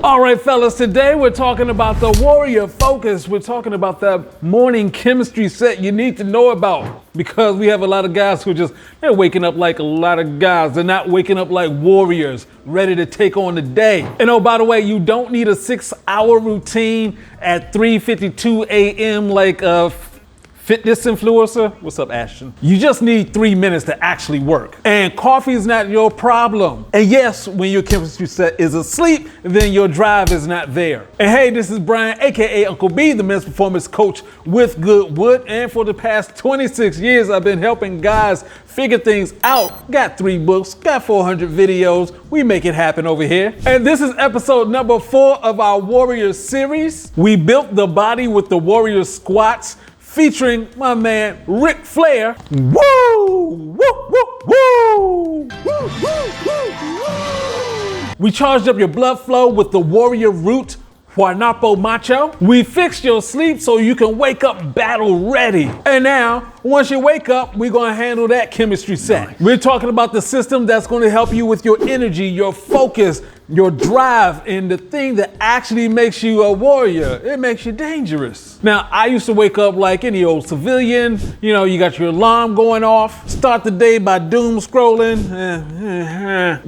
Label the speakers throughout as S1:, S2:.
S1: All right, fellas, today we're talking about the warrior focus. We're talking about that morning chemistry set you need to know about, because we have a lot of guys who they're waking up like a lot of guys. They're not waking up like warriors, ready to take on the day. And oh, by the way, you don't need a 6-hour routine at 3:52 a.m. like a fitness influencer. What's up, Ashton? You just need 3 minutes to actually work. And coffee is not your problem. And yes, when your chemistry set is asleep, then your drive is not there. And hey, this is Brian, aka Uncle B, the men's performance coach with Goodwood. And for the past 26 years, I've been helping guys figure things out. Got 3 books, got 400 videos. We make it happen over here. And this is episode number 4 of our Warrior series. We built the body with the Warrior squats, featuring my man Ric Flair. Woo! Woo! Woo! Woo! Woo! Woo! We charged up your blood flow with the Warrior Root Guanapo Macho. We fixed your sleep so you can wake up battle ready. And now, once you wake up, we're gonna handle that chemistry set. We're talking about the system that's gonna help you with your energy, your focus, your drive, and the thing that actually makes you a warrior. It makes you dangerous. Now, I used to wake up like any old civilian. You know, you got your alarm going off, start the day by doom scrolling.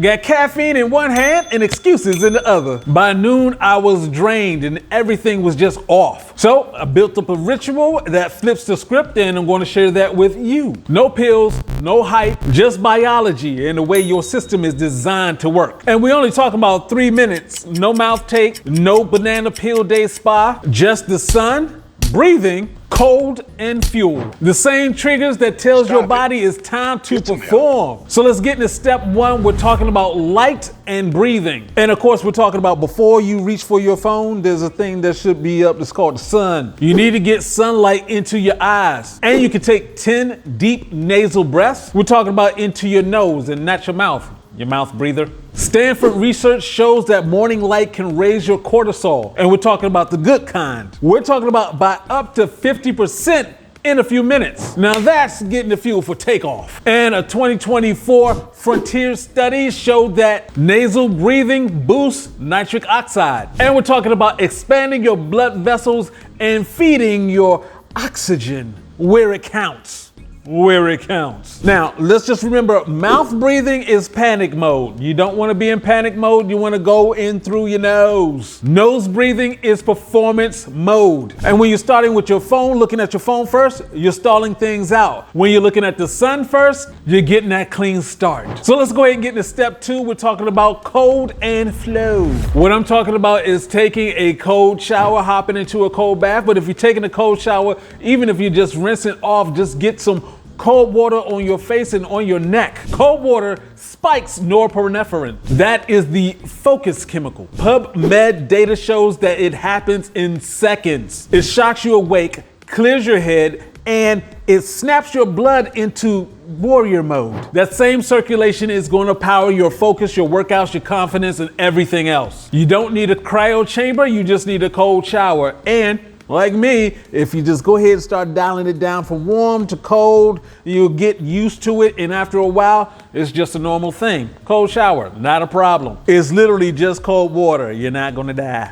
S1: Got caffeine in one hand and excuses in the other. By noon, I was drained and everything was just off. So I built up a ritual that flips the script, and I'm going to share that with you. No pills, no hype, just biology and the way your system is designed to work. And we only talk about 3 minutes. No mouth take, no banana peel day spa, just the sun, breathing, cold, and fuel. The same triggers that tells your body it's time to perform. So let's get into step 1. We're talking about light and breathing. And of course, we're talking about before you reach for your phone, there's a thing that should be up that's called the sun. You need to get sunlight into your eyes. And you can take 10 deep nasal breaths. We're talking about into your nose and not your mouth breather. Stanford research shows that morning light can raise your cortisol, and we're talking about the good kind. We're talking about by up to 50% in a few minutes. Now that's getting the fuel for takeoff. And a 2024 Frontier study showed that nasal breathing boosts nitric oxide. And we're talking about expanding your blood vessels and feeding your oxygen where it counts. Now, let's just remember, mouth breathing is panic mode. You don't want to be in panic mode. You want to go in through your nose. Nose breathing is performance mode. And when you're starting with your phone, looking at your phone first, you're stalling things out. When you're looking at the sun first, you're getting that clean start. So let's go ahead and get into step 2. We're talking about cold and flow. What I'm talking about is taking a cold shower, hopping into a cold bath. But if you're taking a cold shower, even if you're just rinsing off, just get some cold water on your face and on your neck. Cold water spikes norepinephrine. That is the focus chemical. PubMed data shows that it happens in seconds. It shocks you awake, clears your head, and it snaps your blood into warrior mode. That same circulation is going to power your focus, your workouts, your confidence, and everything else. You don't need a cryo chamber, you just need a cold shower. And like me, if you just go ahead and start dialing it down from warm to cold, you'll get used to it. And after a while, it's just a normal thing. Cold shower, not a problem. It's literally just cold water. You're not gonna die.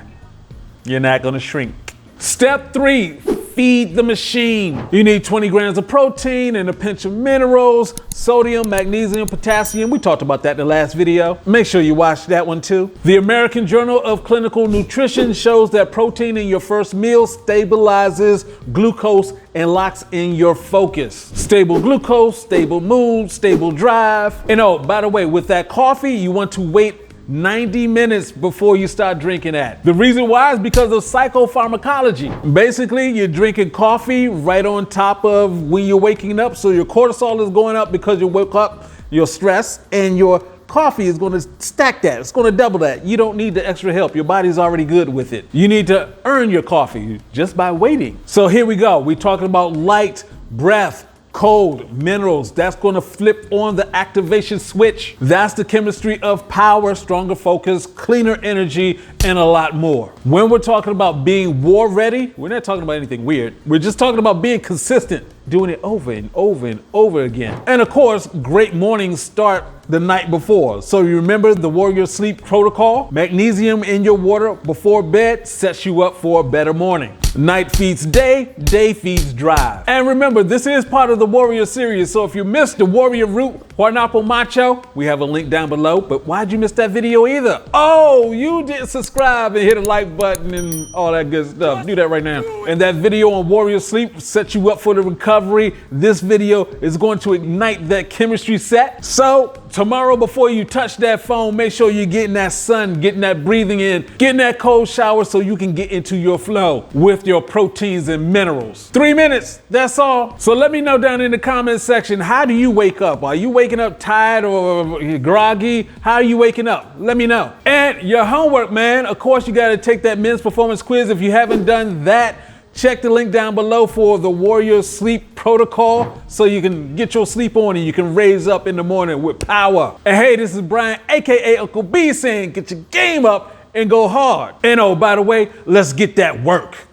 S1: You're not gonna shrink. Step 3, feed the machine. You need 20 grams of protein and a pinch of minerals, sodium, magnesium, potassium. We talked about that in the last video. Make sure you watch that one too. The American Journal of Clinical Nutrition shows that protein in your first meal stabilizes glucose and locks in your focus. Stable glucose, stable mood, stable drive. And oh, by the way, with that coffee, you want to wait 90 minutes before you start drinking that. The reason why is because of psychopharmacology. Basically, you're drinking coffee right on top of when you're waking up, so your cortisol is going up because you woke up, your stress, and your coffee is going to stack that. It's going to double that. You don't need the extra help. Your body's already good with it. You need to earn your coffee just by waiting. So here we go. We're talking about light, breath, cold, minerals. That's going to flip on the activation switch. That's the chemistry of power, stronger focus, cleaner energy, and a lot more. When we're talking about being war ready, we're not talking about anything weird. We're just talking about being consistent, doing it over and over and over again. And of course, great mornings start the night before. So you remember the Warrior Sleep Protocol? Magnesium in your water before bed sets you up for a better morning. Night feeds day, day feeds drive. And remember, this is part of the Warrior series, so if you missed the Warrior Root Guanapo Macho, we have a link down below. But why'd you miss that video either? Oh, you didn't subscribe and hit a like button and all that good stuff. Do that right now. And that video on Warrior Sleep sets you up for the recovery. This video is going to ignite that chemistry set. So tomorrow, before you touch that phone, make sure you're getting that sun, getting that breathing in, getting that cold shower so you can get into your flow with your proteins and minerals. 3 minutes, that's all. So let me know down in the comment section, how do you wake up? Are you waking up tired or groggy? How are you waking up? Let me know. And your homework, man, of course you gotta take that men's performance quiz. If you haven't done that, check the link down below for the Warrior Sleep Protocol so you can get your sleep on and you can raise up in the morning with power. And hey, this is Brian, aka Uncle B, saying get your game up and go hard. And oh, by the way, let's get that work.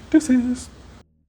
S1: This is